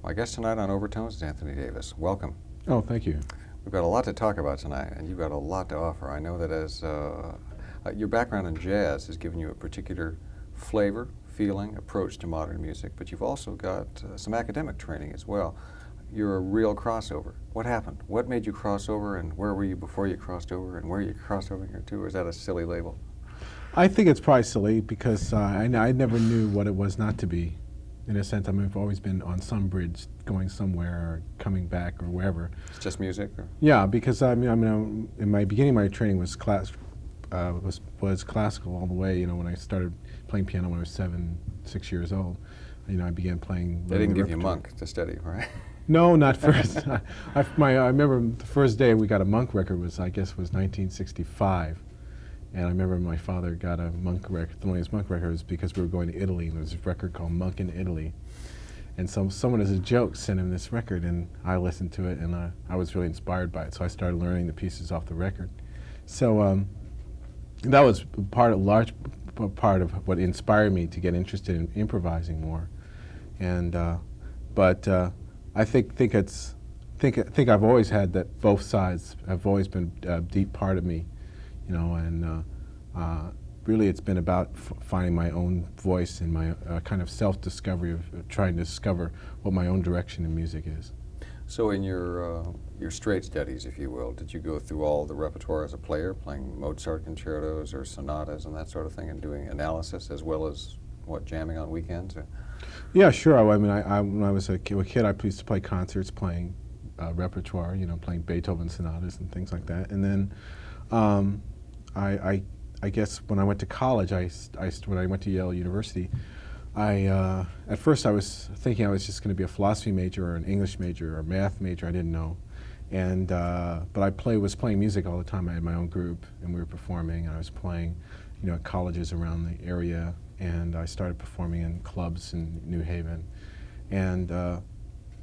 My guest tonight on Overtones is Anthony Davis. Welcome. Oh, thank you. We've got a lot to talk about tonight, and you've got a lot to offer. I know that as your background in jazz has given you a particular flavor, feeling, approach to modern music, but you've also got some academic training as well. You're a real crossover. What happened? What made you cross over, and where were you before you crossed over, and where you crossed over here to, or is that a silly label? I think it's probably silly because I never knew what it was not to be. In a sense, I mean, I've always been on some bridge, going somewhere or coming back or wherever. It's just music? Or? Yeah, because in my beginning, my training was classical all the way. You know, when I started playing piano when I was 6 years old, you know, I began playing. They didn't give you Monk to study, right? No, not first. I remember the first day we got a Monk record was 1965. And I remember my father got a Monk record. The only Monk record was because we were going to Italy, and there was a record called Monk in Italy. And so someone, as a joke, sent him this record, and I listened to it, and I was really inspired by it. So I started learning the pieces off the record. So that was a large part of what inspired me to get interested in improvising more. And but I think I've always had that. Both sides have always been a deep part of me. You know, and really it's been about finding my own voice and my kind of self-discovery of trying to discover what my own direction in music is. So in your straight studies, if you will, did you go through all the repertoire as a player, playing Mozart concertos or sonatas and that sort of thing, and doing analysis as well as, jamming on weekends? Or? Yeah, sure. I mean, when I was a kid, I used to play concerts, playing repertoire, you know, playing Beethoven sonatas and things like that. And then I guess when I went to college, when I went to Yale University, at first I was thinking I was just going to be a philosophy major or an English major or a math major. I didn't know, and but I was playing music all the time. I had my own group, and we were performing. And I was playing, you know, at colleges around the area, and I started performing in clubs in New Haven, and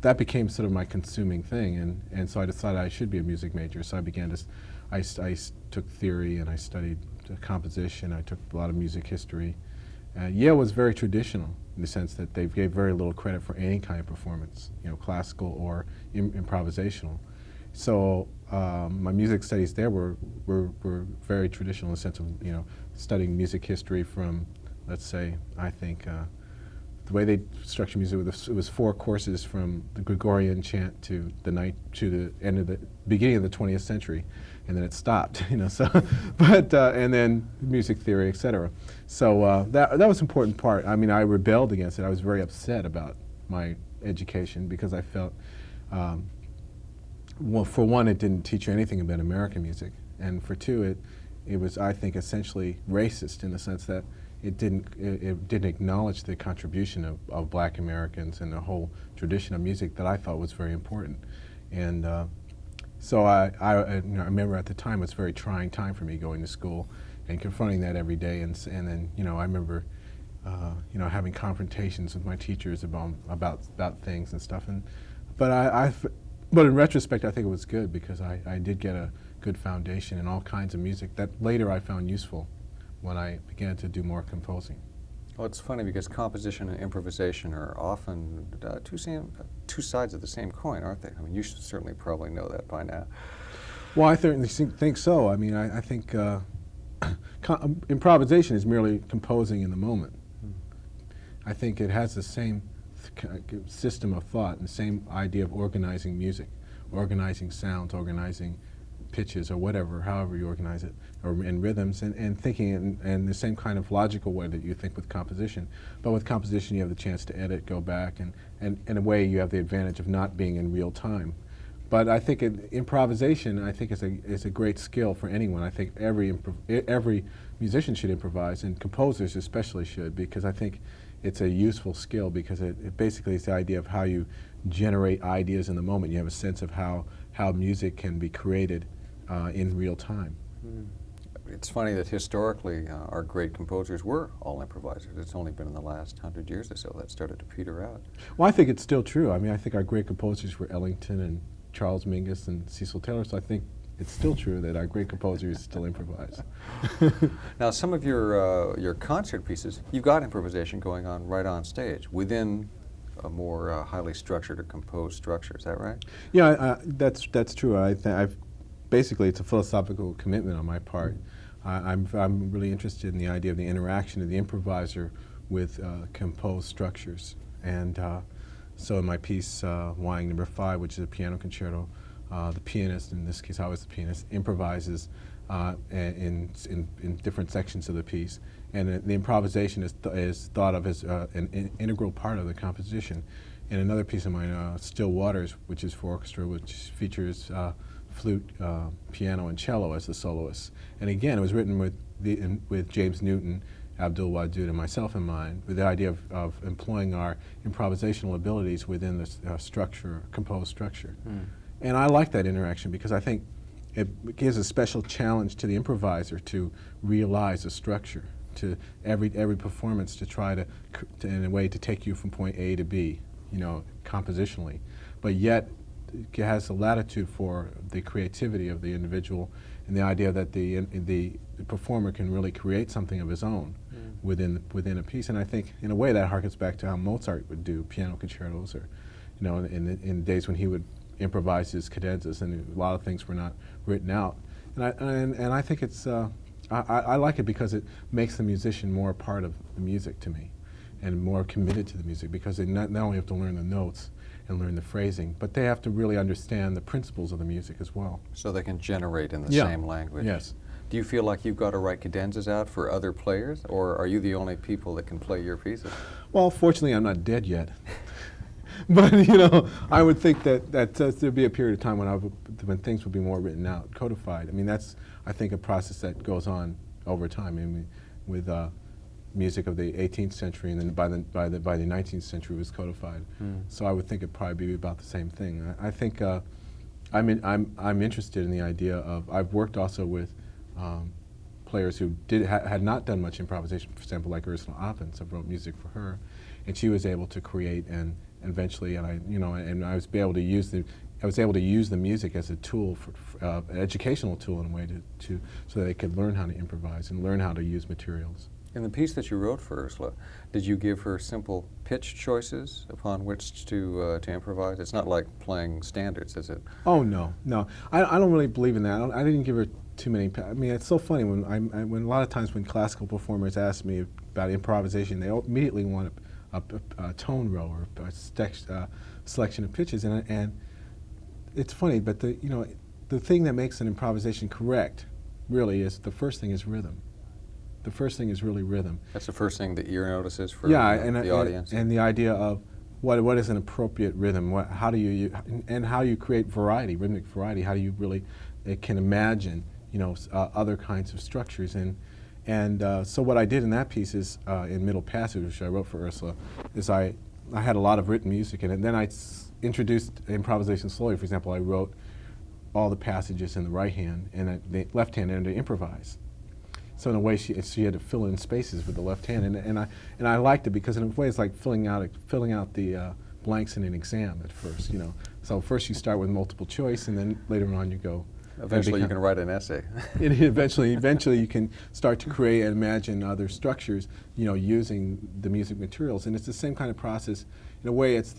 that became sort of my consuming thing. And so I decided I should be a music major. So I began to. I took theory and I studied composition. I took a lot of music history. Yale was very traditional in the sense that they gave very little credit for any kind of performance, you know, classical or improvisational. So my music studies there were very traditional in the sense of, you know, studying music history from, let's say, I think the way they structured music, it was 4 courses from the Gregorian chant to the end of the beginning of the 20th century, and then it stopped, you know. So, but and then music theory, etc. So that was an important part. I mean, I rebelled against it. I was very upset about my education because I felt, well, for one, it didn't teach you anything about American music, and for two, it was, I think, essentially racist in the sense that it didn't acknowledge the contribution of Black Americans and the whole tradition of music that I thought was very important. And so I remember at the time it was a very trying time for me going to school and confronting that every day. And then, you know, I remember you know, having confrontations with my teachers about things and stuff. But in retrospect, I think it was good because I did get a good foundation in all kinds of music that later I found useful when I began to do more composing. Well, it's funny because composition and improvisation are often two sides of the same coin, aren't they? I mean, you should certainly probably know that by now. Well, I certainly think so. I mean, I think improvisation is merely composing in the moment. I think it has the same system of thought and the same idea of organizing music, organizing sounds, organizing pitches or whatever, however you organize it, or in rhythms, and thinking in the same kind of logical way that you think with composition. But with composition, you have the chance to edit, go back, and in a way, you have the advantage of not being in real time. But I think improvisation, I think, is a great skill for anyone. I think every musician should improvise, and composers especially should, because I think it's a useful skill because it basically is the idea of how you generate ideas in the moment. You have a sense of how music can be created in real time. It's funny that historically our great composers were all improvisers. It's only been in the last 100 years or so that started to peter out. Well, I think it's still true. I mean, I think our great composers were Ellington and Charles Mingus and Cecil Taylor, so I think it's still true that our great composers still improvise. Now, some of your concert pieces, you've got improvisation going on right on stage within a more highly structured or composed structure. Is that right? Yeah, that's true. I've basically it's a philosophical commitment on my part. I'm really interested in the idea of the interaction of the improviser with composed structures, and so in my piece Wang Number 5, which is a piano concerto, the pianist, in this case I was the pianist, improvises in different sections of the piece, and the improvisation is thought of as an integral part of the composition. In another piece of mine, Still Waters, which is for orchestra, which features flute, piano, and cello as the soloists. And again, it was written with James Newton, Abdul Wadud, and myself in mind, with the idea of employing our improvisational abilities within the structure, composed structure. And I like that interaction because I think it gives a special challenge to the improviser to realize a structure, to every performance to try to in a way, to take you from point A to B, you know, compositionally, but yet it has a latitude for the creativity of the individual and the idea that the performer can really create something of his own within a piece. And I think in a way that harkens back to how Mozart would do piano concertos, or you know, in days when he would improvise his cadenzas, and a lot of things were not written out. And I think it's I like it because it makes the musician more a part of the music to me, and more committed to the music, because they not only have to learn the notes and learn the phrasing, but they have to really understand the principles of the music as well. So they can generate in the same language. Yes. Do you feel like you've got to write cadenzas out for other players, or are you the only people that can play your pieces? Well, fortunately, I'm not dead yet. But you know, I would think that there'd be a period of time when things would be more written out, codified. I mean, that's, I think, a process that goes on over time. I mean, with music of the 18th century, and then by the 19th century it was codified. So I would think it'd probably be about the same thing. I think I'm interested in the idea of, I've worked also with players who had not done much improvisation, for example, like Ursula Appens. I wrote music for her, and she was able to create, and eventually, and I was able to use the music as a tool, for an educational tool in a way so that they could learn how to improvise and learn how to use materials. In the piece that you wrote for Ursula, did you give her simple pitch choices upon which to improvise? It's not like playing standards, is it? Oh no. I don't really believe in that. I didn't give her too many. I mean, it's so funny when a lot of times when classical performers ask me about improvisation, they immediately want a tone row or a selection of pitches, and it's funny, but the thing that makes an improvisation correct really is, the first thing is rhythm. The first thing is really rhythm. That's the first thing the ear notices for the audience. And the idea of what is an appropriate rhythm, how do you create variety, rhythmic variety, how do you really can imagine other kinds of structures. And so what I did in that piece is, in Middle Passage, which I wrote for Ursula, is I had a lot of written music in it, and then I introduced improvisation slowly. For example, I wrote all the passages in the right hand, and the left hand and to improvise. So in a way, she had to fill in spaces with the left hand, and I liked it because in a way it's like filling out the blanks in an exam at first. So first you start with multiple choice, and then later on you go. Eventually you can write an essay. Eventually you can start to create and imagine other structures, using the music materials, and it's the same kind of process. In a way, it's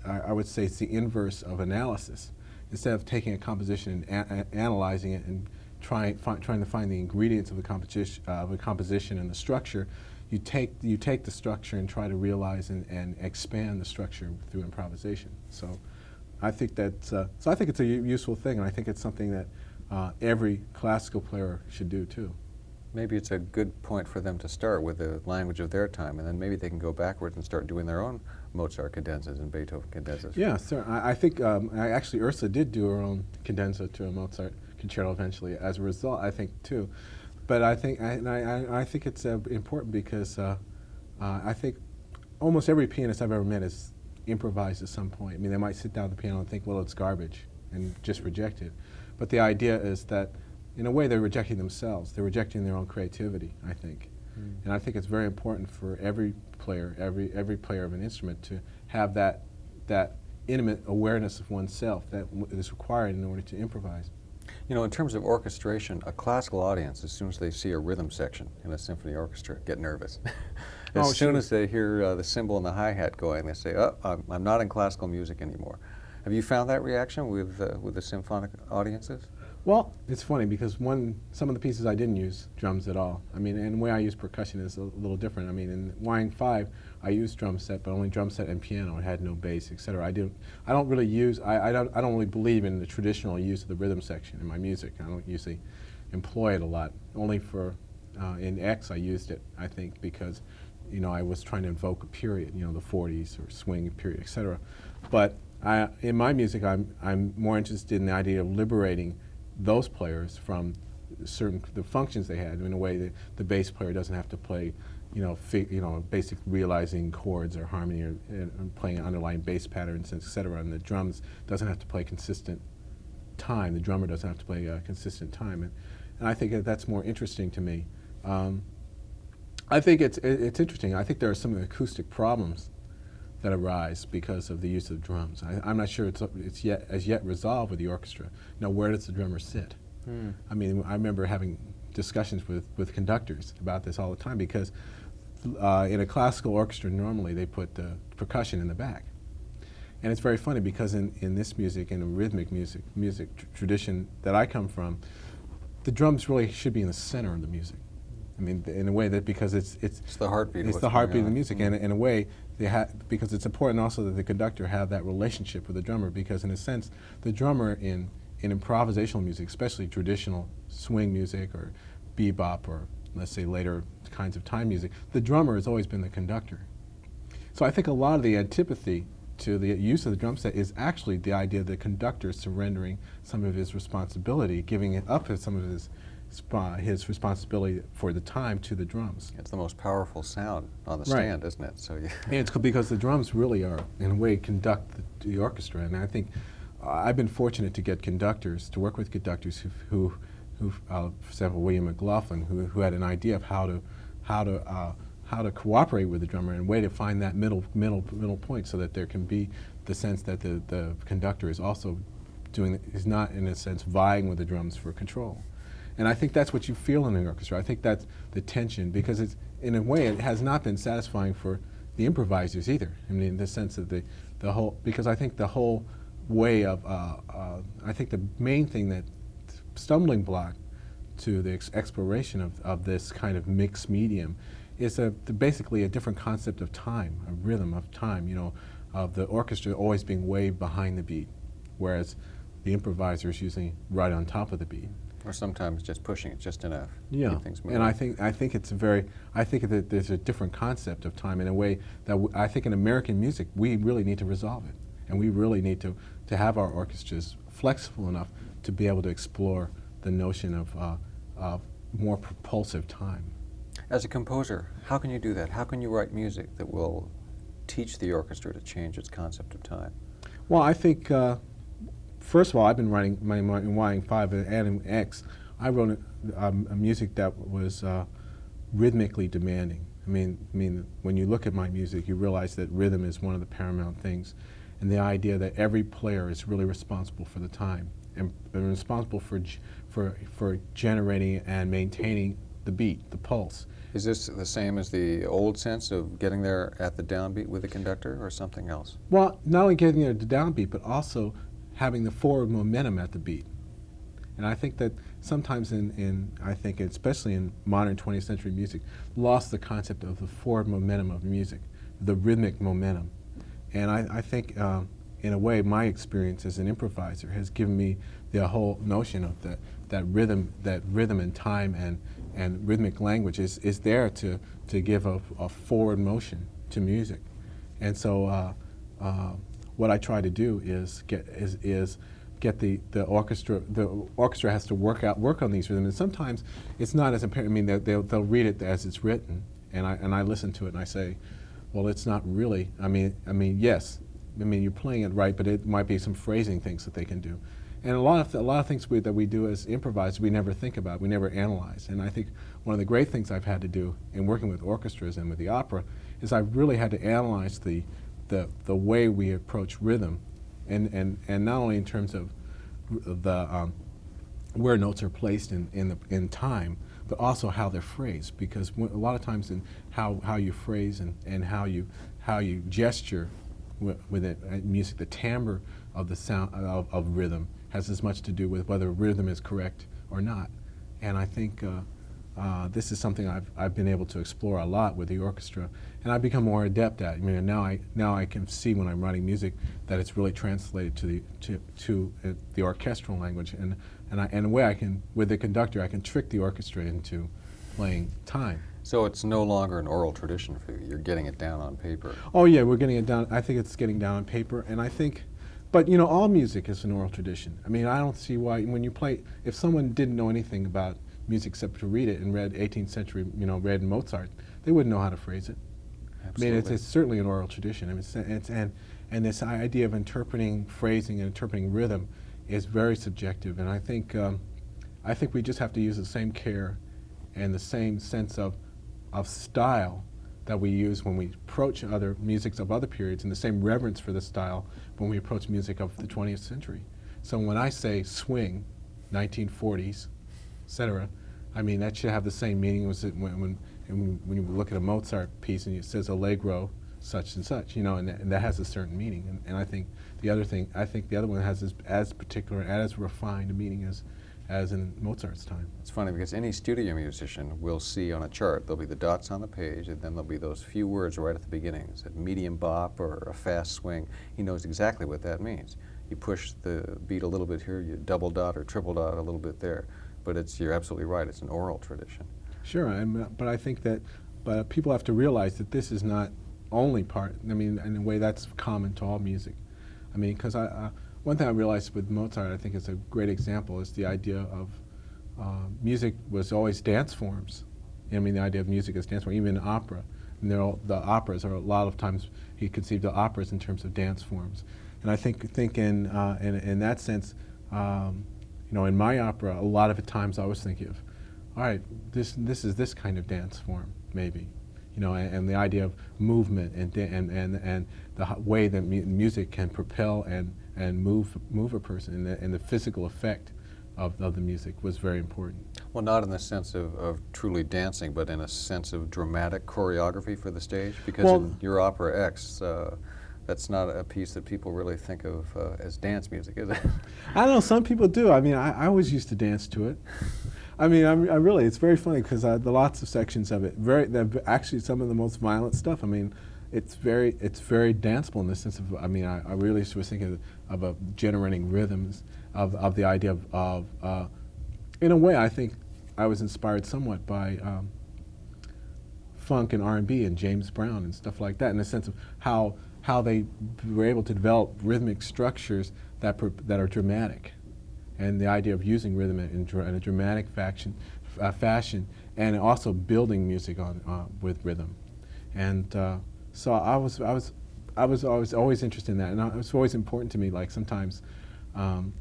I would say it's the inverse of analysis. Instead of taking a composition and analyzing it and trying to find the ingredients of a composition and the structure, you take the structure and try to realize and expand the structure through improvisation. So I think it's a useful thing, and I think it's something that every classical player should do too. Maybe it's a good point for them to start with the language of their time, and then maybe they can go backwards and start doing their own Mozart cadenzas and Beethoven cadenzas. Yeah, sir. I think actually Ursula did do her own cadenza to a Mozart concerto eventually as a result, I think, too. But I think it's important because I think almost every pianist I've ever met has improvised at some point. I mean, they might sit down at the piano and think, well, it's garbage, and just reject it. But the idea is that, in a way, they're rejecting themselves. They're rejecting their own creativity, I think. And I think it's very important for every player, every player of an instrument, to have that intimate awareness of oneself that is required in order to improvise. In terms of orchestration, a classical audience, as soon as they see a rhythm section in a symphony orchestra, get nervous. As Oh, soon sure. as they hear the cymbal and the hi-hat going, they say, "Oh, I'm not in classical music anymore." Have you found that reaction with the symphonic audiences? Well, it's funny because some of the pieces I didn't use drums at all. I mean, and the way I use percussion is a little different. I mean, in Wiring 5, I used drum set, but only drum set and piano. It had no bass, etc. I don't really use. I don't really believe in the traditional use of the rhythm section in my music. I don't usually employ it a lot. Only for in X, I used it. I think because I was trying to invoke a period, the 40s or swing period, etc. But in my music, I'm more interested in the idea of liberating those players from the functions they had in a way that the bass player doesn't have to play, basic realizing chords or harmony or playing underlying bass patterns, etc. And the drums doesn't have to play consistent time. The drummer doesn't have to play consistent time, and I think that's more interesting to me. I think it's interesting. I think there are some acoustic problems that arise because of the use of drums. I'm not sure it's yet resolved with the orchestra. Now, where does the drummer sit? I mean, I remember having discussions with conductors about this all the time because in a classical orchestra, normally they put percussion in the back. And it's very funny because in this music, in a rhythmic music tradition that I come from, the drums really should be in the center of the music. I mean, in a way that because it's the heartbeat. It's the heartbeat of the music, and in a way, because it's important also that the conductor have that relationship with the drummer. Because in a sense, the drummer in improvisational music, especially traditional swing music or bebop or let's say later kinds of time music, the drummer has always been the conductor. So I think a lot of the antipathy to the use of the drum set is actually the idea of the conductor surrendering some of his responsibility, giving it up as some of his responsibility for the time to the drums. It's the most powerful sound on the stand, isn't it? So and it's because the drums really are, in a way, conduct the orchestra. And I think I've been fortunate to get conductors, to work with conductors who for example, William McLaughlin, who had an idea of how to cooperate with the drummer and a way to find that middle point, so that there can be the sense that the conductor is also is not in a sense vying with the drums for control. And I think that's what you feel in an orchestra. I think that's the tension, because it's, in a way, it has not been satisfying for the improvisers either. I mean, in the sense of the whole, because I think the whole way of, I think the main thing that stumbling block to the exploration of this kind of mixed medium is basically a different concept of time, a rhythm of time, of the orchestra always being way behind the beat, whereas the improviser is usually right on top of the beat. Or sometimes just pushing it just enough. Yeah, to keep things moving. and I think I think that there's a different concept of time in a way that I think in American music we really need to resolve it, and we really need to have our orchestras flexible enough to be able to explore the notion of more propulsive time. As a composer, how can you do that? How can you write music that will teach the orchestra to change its concept of time? Well, I think. First of all, I've been writing in Wiring 5 and in X. I wrote a music that was rhythmically demanding. I mean, when you look at my music, you realize that rhythm is one of the paramount things, and the idea that every player is really responsible for the time and responsible for generating and maintaining the beat, the pulse. Is this the same as the old sense of getting there at the downbeat with the conductor, or something else? Well, not only getting there at the downbeat, but also having the forward momentum at the beat. And I think that sometimes I think especially in modern 20th century music, lost the concept of the forward momentum of music, the rhythmic momentum. And I think in a way my experience as an improviser has given me the whole notion of that rhythm and time and rhythmic language is there to give a forward motion to music. And so what I try to do is get the orchestra. The orchestra has to work on these rhythms, and sometimes it's not as apparent. I mean, they'll read it as it's written, and I listen to it and I say, well, it's not really. I mean, yes. I mean, you're playing it right, but it might be some phrasing things that they can do, and a lot of things that we do as improvisers we never think about, we never analyze. And I think one of the great things I've had to do in working with orchestras and with the opera is I've really had to analyze the way we approach rhythm, and not only in terms of the where notes are placed in time, but also how they're phrased, because a lot of times in how you phrase and how you gesture with it, music, the timbre of the sound of rhythm has as much to do with whether rhythm is correct or not. And I think this is something I've been able to explore a lot with the orchestra, and I've become more adept at. I mean, now I can see when I'm writing music that it's really translated to the orchestral language, and in a way I can, with the conductor, I can trick the orchestra into playing time. So it's no longer an oral tradition for you. You're getting it down on paper. Oh yeah, we're getting it down. I think it's getting down on paper, and I think, but you know, all music is an oral tradition. I mean, I don't see why when you play, if someone didn't know anything about music except to read it and read 18th century, you know, read Mozart, they wouldn't know how to phrase it. Absolutely. I mean, it's certainly an oral tradition. I mean, and this idea of interpreting phrasing and interpreting rhythm is very subjective, and I think we just have to use the same care and the same sense of style that we use when we approach other musics of other periods, and the same reverence for the style when we approach music of the 20th century. So when I say swing, 1940s, etc., I mean that should have the same meaning as when you look at a Mozart piece and it says Allegro, such and such, you know, and that has a certain meaning. And I think the other one has as particular and as refined a meaning as in Mozart's time. It's funny because any studio musician will see on a chart, there'll be the dots on the page, and then there'll be those few words right at the beginning. Is it medium bop or a fast swing? He knows exactly what that means. You push the beat a little bit here, you double dot or triple dot a little bit there. But you're absolutely right, it's an oral tradition. Sure, but I think that people have to realize that this is not only part, I mean, in a way that's common to all music. I mean, because one thing I realized with Mozart, I think is a great example, is the idea of music was always dance forms. I mean, the idea of music as dance form, even in opera. And the operas are a lot of times, he conceived the operas in terms of dance forms. And I think in that sense, you know, in my opera, a lot of the times I was thinking of, all right, this is this kind of dance form, maybe. You know, and the idea of movement and the way that music can propel and move a person, and the physical effect of the music was very important. Well, not in the sense of truly dancing, but in a sense of dramatic choreography for the stage? Because in your opera X, that's not a piece that people really think of as dance music, is it? I don't know, some people do. I mean, I always used to dance to it. I mean, I really, it's very funny because the lots of sections of it, actually some of the most violent stuff. I mean, it's very danceable in the sense of, I mean, I really was thinking of generating rhythms, of the idea of in a way, I think I was inspired somewhat by funk and R&B and James Brown and stuff like that, in the sense of how they were able to develop rhythmic structures that are dramatic. And the idea of using rhythm in a dramatic fashion, and also building music with rhythm, and so I was always interested in that, and it was always important to me. Like sometimes, you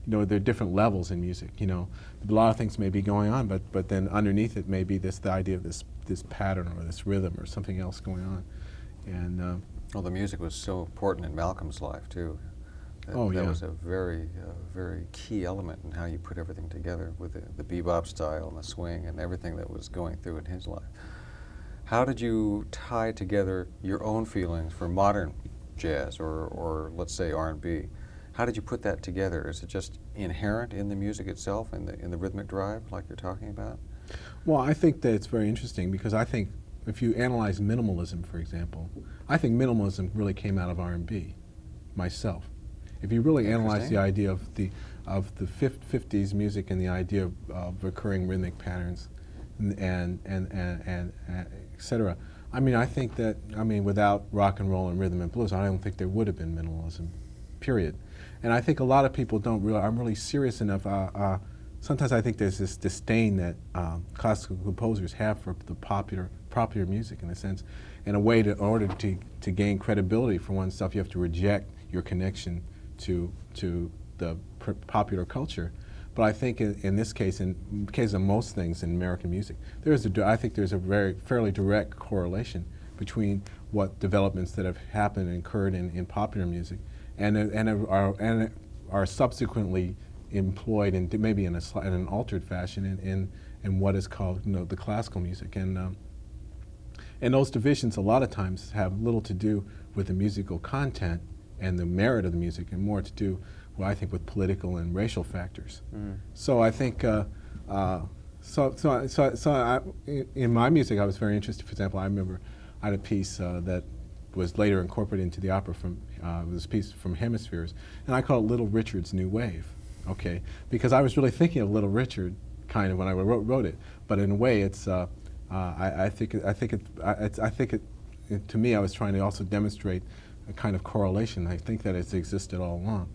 know, there are different levels in music. You know, a lot of things may be going on, but then underneath it may be the idea of this pattern or this rhythm or something else going on, and well, the music was so important in Malcolm's life too. That was a very key element in how you put everything together with the bebop style and the swing and everything that was going through in his life. How did you tie together your own feelings for modern jazz or let's say R&B? How did you put that together? Is it just inherent in the music itself, in the rhythmic drive, like you're talking about? Well, I think that it's very interesting because I think if you analyze minimalism, for example, I think minimalism really came out of R&B, myself. If you really analyze the idea of the 50s music and the idea of recurring rhythmic patterns and et cetera, I mean, I think that, I mean, without rock and roll and rhythm and blues, I don't think there would have been minimalism, period. And I think a lot of people don't realize, I'm really serious enough, sometimes I think there's this disdain that classical composers have for the popular music, in a sense. In a way, in order to gain credibility for oneself, you have to reject your connection to the popular culture. But I think in this case, in the case of most things in American music, I think there's a fairly direct correlation between what developments that have happened and occurred in popular music and are subsequently employed maybe in an altered fashion and what is called, the classical music. And those divisions a lot of times have little to do with the musical content and the merit of the music, and more to do, well, I think, with political and racial factors. So I think, in my music, I was very interested. For example, I remember I had a piece that was later incorporated into the opera from this piece from Hemispheres, and I called it Little Richard's New Wave. Okay, because I was really thinking of Little Richard kind of when I wrote it, but in a way, it's I think to me, I was trying to also demonstrate a kind of correlation. I think that it's existed all along.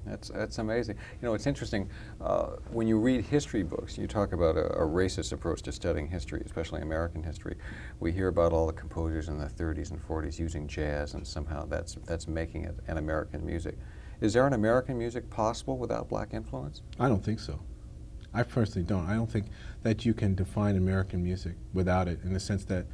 That's amazing. It's interesting. When you read history books, you talk about a racist approach to studying history, especially American history. We hear about all the composers in the 30s and 40s using jazz, and somehow that's making it an American music. Is there an American music possible without black influence? I don't think so. I personally don't. I don't think that you can define American music without it, in a sense that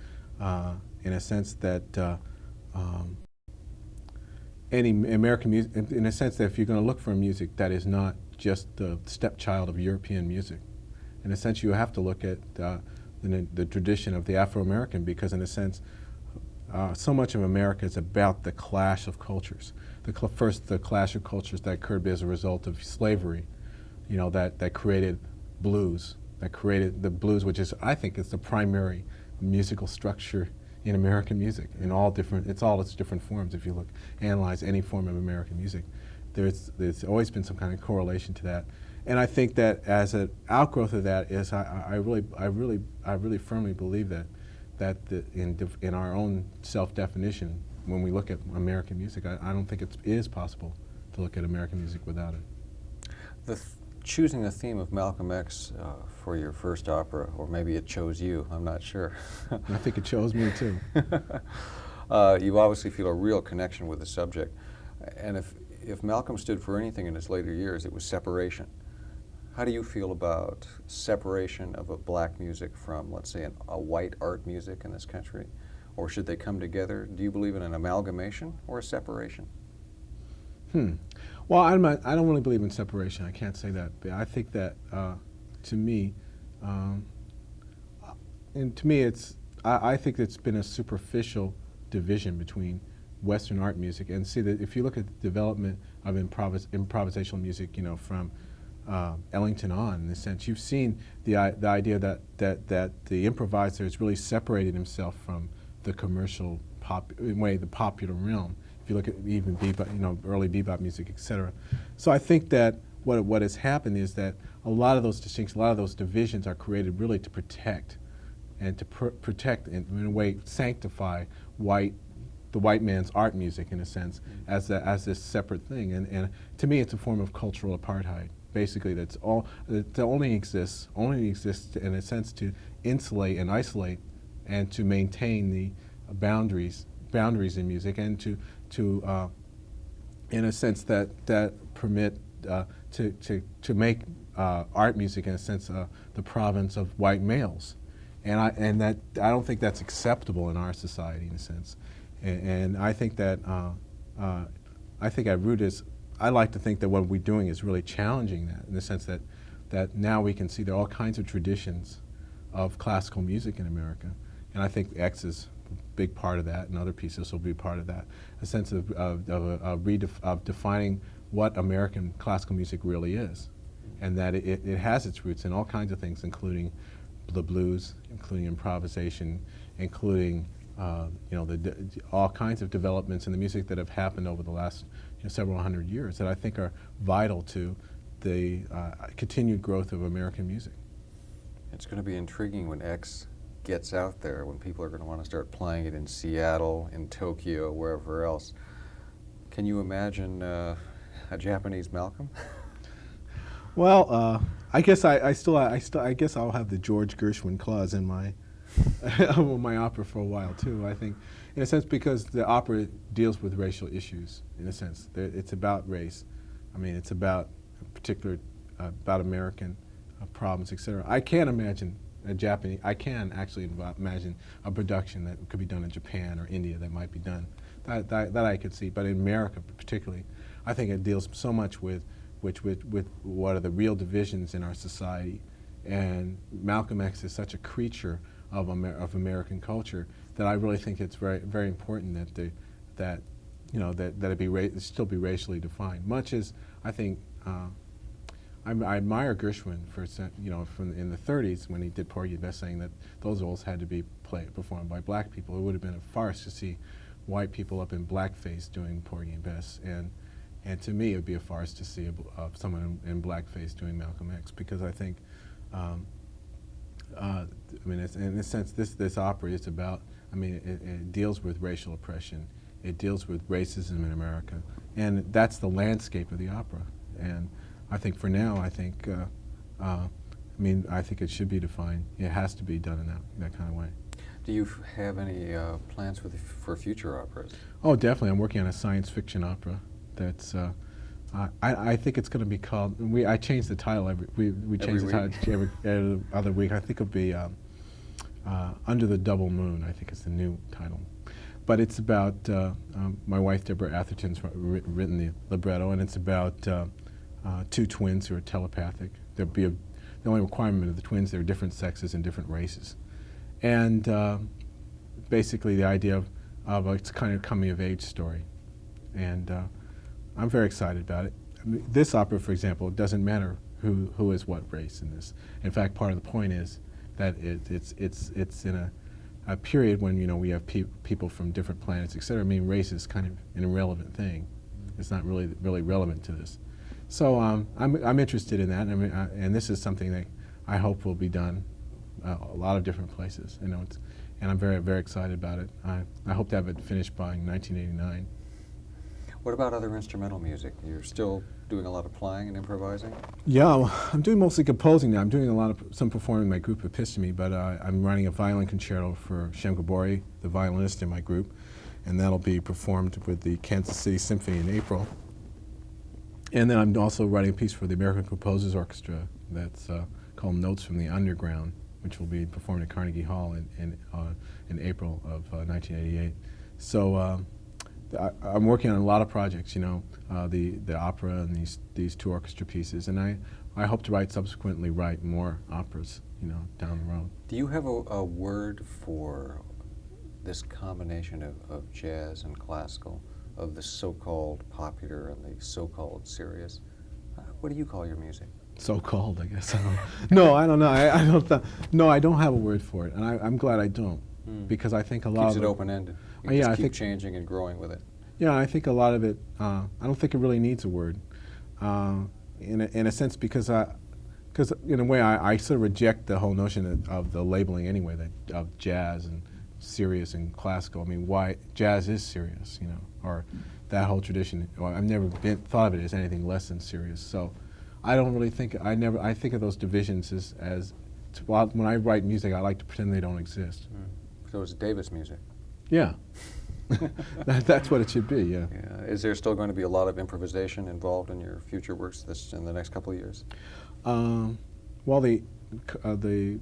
any American music, in a sense that if you're going to look for music that is not just the stepchild of European music, in a sense you have to look at the tradition of the Afro-American, because in a sense so much of America is about the clash of cultures. First, the clash of cultures that occurred as a result of slavery, that created blues, which is, I think, is the primary musical structure in American music, in all its different forms. If you analyze any form of American music, there's always been some kind of correlation to that. And I think that as an outgrowth of that is, I really firmly believe that in our own self-definition, when we look at American music, I don't think it is possible to look at American music without it. Choosing the theme of Malcolm X for your first opera, or maybe it chose you, I'm not sure. I think it chose me too. You obviously feel a real connection with the subject. And if Malcolm stood for anything in his later years, it was separation. How do you feel about separation of a black music from, let's say, a white art music in this country? Or should they come together? Do you believe in an amalgamation or a separation? Well, I don't really believe in separation. I can't say that. But I think that, to me, I think it's been a superficial division between Western art music, and see that if you look at the development of improvisational music, from Ellington on, in a sense, you've seen the idea that the improviser has really separated himself from the commercial the popular realm. If you look at even bebop, early bebop music, etc. So I think that what has happened is that a lot of those distinctions, a lot of those divisions are created really to protect, and to protect and in a way sanctify the white man's art music, in a sense, as this separate thing. And to me, it's a form of cultural apartheid. Basically, that only exists in a sense to insulate and isolate, and to maintain the boundaries in music, and to in a sense that permit to make art music, in a sense, the province of white males, and I don't think that's acceptable in our society, in a sense, and I think that I think at root is, I like to think that what we're doing is really challenging that, in the sense that now we can see there are all kinds of traditions of classical music in America, and I think X is a big part of that, and other pieces will be part of that, a sense of defining what American classical music really is, and that it has its roots in all kinds of things, including the blues, including improvisation, including all kinds of developments in the music that have happened over the last several hundred years that I think are vital to the continued growth of American music. It's going to be intriguing when X gets out there, when people are going to want to start playing it in Seattle, in Tokyo, wherever else. Can you imagine a Japanese Malcolm? Well, I guess I guess I'll have the George Gershwin clause in my my opera for a while too. I think, in a sense, because the opera deals with racial issues. In a sense, it's about race. I mean, it's about about American problems, etc. I can't imagine I can actually imagine a production that could be done in Japan or India that might be done. That I could see, but in America particularly, I think it deals so much with what are the real divisions in our society, And Malcolm X is such a creature of American culture that I really think it's very, very important that it still be racially defined. Much as I think I admire Gershwin for from in the 30s when he did Porgy and Bess, saying that those roles had to be performed by black people. It would have been a farce to see white people up in blackface doing Porgy and Bess, and to me it would be a farce to see someone in blackface doing Malcolm X, because I think I mean, in a sense, this opera is about. I mean, it deals with racial oppression. It deals with racism in America, and that's the landscape of the opera. And I think for now, I think it should be defined. It has to be done in that kind of way. Do you have any plans for future operas? Oh, definitely. I'm working on a science fiction opera. That's I think it's going to be called. I change the title we change the title every other week. I think it'll be Under the Double Moon. I think is the new title. But it's about my wife Deborah Atherton's written the libretto, and it's about two twins who are telepathic. The only requirement of the twins, they're different sexes and different races, and basically the idea of it's kind of coming of age story, and I'm very excited about it. I mean, this opera, for example, it doesn't matter who is what race in this. In fact, part of the point is that it's in a period when we have people from different planets, etc. I mean, race is kind of an irrelevant thing. It's not really relevant to this. So I'm interested in that. I mean, and this is something that I hope will be done a lot of different places. And I'm very excited about it. I hope to have it finished by 1989. What about other instrumental music? You're still doing a lot of playing and improvising? Yeah, well, I'm doing mostly composing now. I'm doing some performing in my group Episteme, but I'm writing a violin concerto for Shem Gabori, the violinist in my group, and that'll be performed with the Kansas City Symphony in April. And then I'm also writing a piece for the American Composers Orchestra that's called Notes from the Underground, which will be performed at Carnegie Hall in April of 1988. So I'm working on a lot of projects, the opera and these two orchestra pieces, and I hope to subsequently write more operas, down the road. Do you have a word for this combination of jazz and classical, of the so-called popular and the so-called serious? What do you call your music? So-called, I guess. No, I don't know. No, I don't have a word for it, and I'm glad I don't, because I think a lot Keeps of it open-ended. I keep think changing and growing with it. Yeah, I think a lot of it. I don't think it really needs a word, in a sense, because in a way I sort of reject the whole notion of the labeling anyway, of jazz and serious and classical. I mean, why jazz is serious, or that whole tradition. Well, I've never thought of it as anything less than serious. So I don't really think I think of those divisions as when I write music, I like to pretend they don't exist. So it's Davis music. Yeah. That's what it should be, yeah. Is there still going to be a lot of improvisation involved in your future works in the next couple of years? Well, the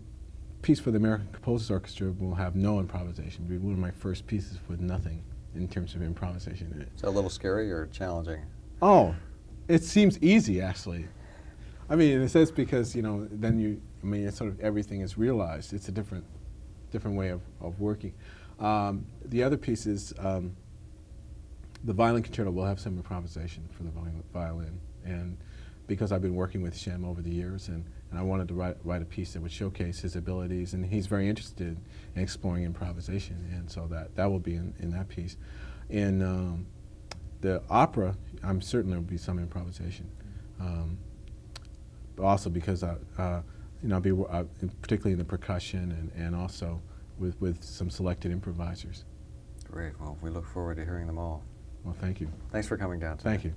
piece for the American Composers Orchestra will have no improvisation. It'll be one of my first pieces with nothing in terms of improvisation in it. Is that a little scary or challenging? Oh, it seems easy, actually. I mean, in a sense, because, then it's sort of everything is realized. It's a different way of working. The other piece is the violin concerto will have some improvisation for the violin, and because I've been working with Shem over the years, and I wanted to write a piece that would showcase his abilities, and he's very interested in exploring improvisation, and so that will be in that piece. In the opera, I'm certain there will be some improvisation, but also because I'll be particularly in the percussion and also with some selected improvisers. Great. Well, we look forward to hearing them all. Well, thank you. Thanks for coming down tonight. Thank you.